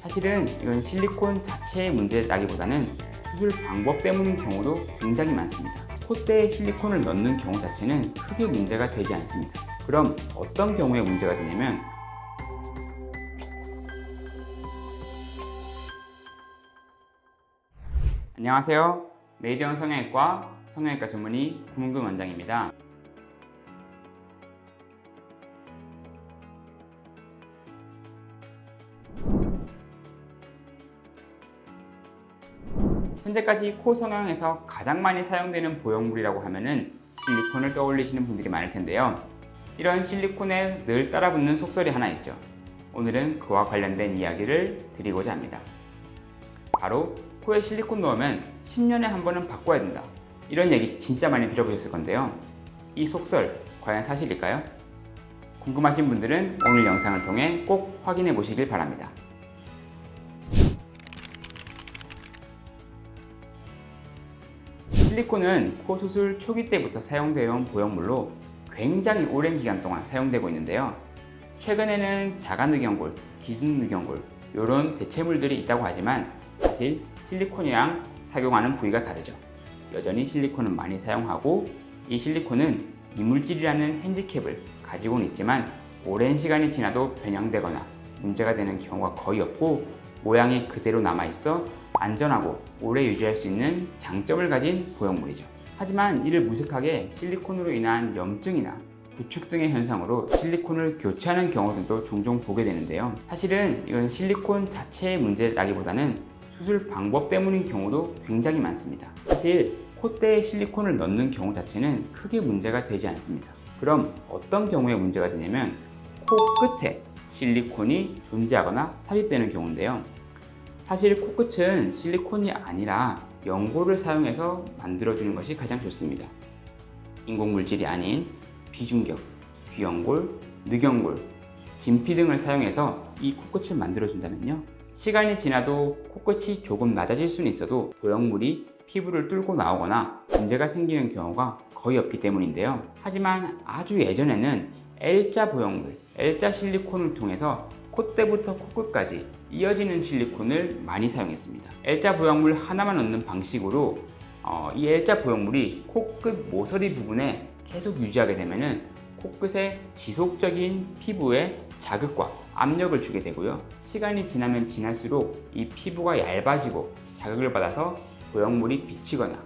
사실은 이건 실리콘 자체의 문제라기보다는 수술 방법 때문인 경우도 굉장히 많습니다. 콧대에 실리콘을 넣는 경우 자체는 크게 문제가 되지 않습니다. 그럼 어떤 경우에 문제가 되냐면, 안녕하세요. 메디언 성형외과 성형외과 전문의 구문근 원장입니다. 현재까지 코 성형에서 가장 많이 사용되는 보형물이라고 하면은 실리콘을 떠올리시는 분들이 많을 텐데요. 이런 실리콘에 늘 따라붙는 속설이 하나 있죠. 오늘은 그와 관련된 이야기를 드리고자 합니다. 바로 코에 실리콘 넣으면 10년에 한 번은 바꿔야 된다. 이런 얘기 진짜 많이 들어보셨을 건데요. 이 속설 과연 사실일까요? 궁금하신 분들은 오늘 영상을 통해 꼭 확인해 보시길 바랍니다. 실리콘은 코 수술 초기 때부터 사용되어 온 보형물로 굉장히 오랜 기간 동안 사용되고 있는데요. 최근에는 자가늑연골, 기승늑연골 이런 대체물들이 있다고 하지만 사실 실리콘이랑 사용하는 부위가 다르죠. 여전히 실리콘은 많이 사용하고, 이 실리콘은 이물질이라는 핸디캡을 가지고는 있지만 오랜 시간이 지나도 변형되거나 문제가 되는 경우가 거의 없고, 모양이 그대로 남아있어 안전하고 오래 유지할 수 있는 장점을 가진 보형물이죠. 하지만 이를 무색하게 실리콘으로 인한 염증이나 구축 등의 현상으로 실리콘을 교체하는 경우들도 종종 보게 되는데요. 사실은 이건 실리콘 자체의 문제라기보다는 수술 방법 때문인 경우도 굉장히 많습니다. 사실 콧대에 실리콘을 넣는 경우 자체는 크게 문제가 되지 않습니다. 그럼 어떤 경우에 문제가 되냐면, 코끝에 실리콘이 존재하거나 삽입되는 경우인데요. 사실 코끝은 실리콘이 아니라 연골을 사용해서 만들어주는 것이 가장 좋습니다. 인공물질이 아닌 비중격, 귀연골, 늑연골, 진피 등을 사용해서 이 코끝을 만들어준다면요, 시간이 지나도 코끝이 조금 낮아질 수는 있어도 보형물이 피부를 뚫고 나오거나 문제가 생기는 경우가 거의 없기 때문인데요. 하지만 아주 예전에는 L자 보형물, L자 실리콘을 통해서 콧대부터 코끝까지 이어지는 실리콘을 많이 사용했습니다. L자 보형물 하나만 넣는 방식으로 이 L자 보형물이 코끝 모서리 부분에 계속 유지하게 되면은 코끝에 지속적인 피부에 자극과 압력을 주게 되고요. 시간이 지나면 지날수록 이 피부가 얇아지고 자극을 받아서 보형물이 비치거나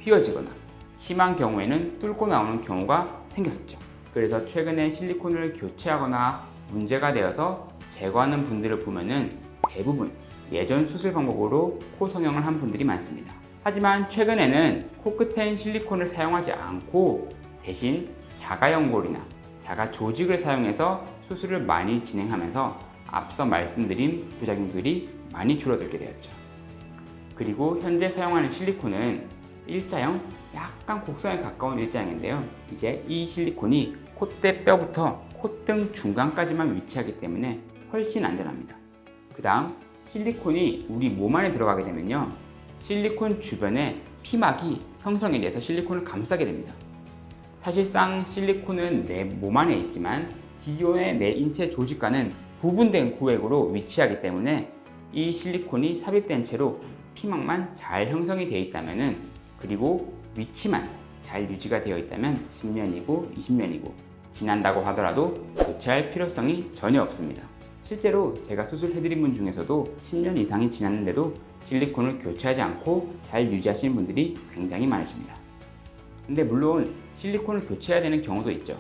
휘어지거나 심한 경우에는 뚫고 나오는 경우가 생겼었죠. 그래서 최근에 실리콘을 교체하거나 문제가 되어서 제거하는 분들을 보면은 대부분 예전 수술 방법으로 코 성형을 한 분들이 많습니다. 하지만 최근에는 코끝엔 실리콘을 사용하지 않고 대신 자가연골이나 자가 조직을 사용해서 수술을 많이 진행하면서 앞서 말씀드린 부작용들이 많이 줄어들게 되었죠. 그리고 현재 사용하는 실리콘은 일자형, 약간 곡선에 가까운 일자형인데요. 이제 이 실리콘이 콧대 뼈부터 콧등 중간까지만 위치하기 때문에 훨씬 안전합니다. 그 다음 실리콘이 우리 몸 안에 들어가게 되면요, 실리콘 주변에 피막이 형성이 돼서 실리콘을 감싸게 됩니다. 사실상 실리콘은 내 몸 안에 있지만 기존의 내 인체 조직과는 구분된 구획으로 위치하기 때문에 이 실리콘이 삽입된 채로 피막만 잘 형성이 되어 있다면은, 그리고 위치만 잘 유지가 되어 있다면 10년이고 20년이고 지난다고 하더라도 교체할 필요성이 전혀 없습니다. 실제로 제가 수술해드린 분 중에서도 10년 이상이 지났는데도 실리콘을 교체하지 않고 잘 유지하시는 분들이 굉장히 많으십니다. 근데 물론 실리콘을 교체해야 되는 경우도 있죠.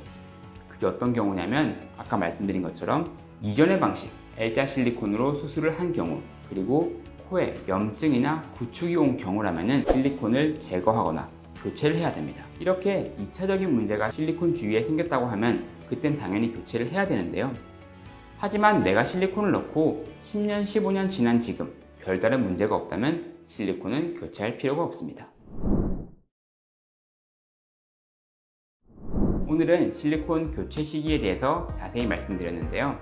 그게 어떤 경우냐면, 아까 말씀드린 것처럼 이전의 방식 L자 실리콘으로 수술을 한 경우, 그리고 코에 염증이나 구축이 온 경우라면 실리콘을 제거하거나 교체를 해야 됩니다. 이렇게 2차적인 문제가 실리콘 주위에 생겼다고 하면 그땐 당연히 교체를 해야 되는데요. 하지만 내가 실리콘을 넣고 10년, 15년 지난 지금 별다른 문제가 없다면 실리콘은 교체할 필요가 없습니다. 오늘은 실리콘 교체 시기에 대해서 자세히 말씀드렸는데요.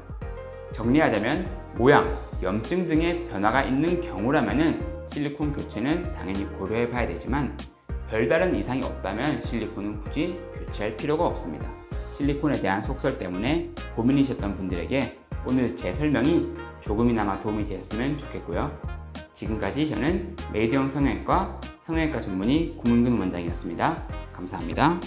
정리하자면, 모양, 염증 등의 변화가 있는 경우라면 실리콘 교체는 당연히 고려해 봐야 되지만, 별다른 이상이 없다면 실리콘은 굳이 교체할 필요가 없습니다. 실리콘에 대한 속설 때문에 고민이셨던 분들에게 오늘 제 설명이 조금이나마 도움이 되었으면 좋겠고요. 지금까지 저는 메이드형 성형외과 전문의 구문근 원장이었습니다. 감사합니다.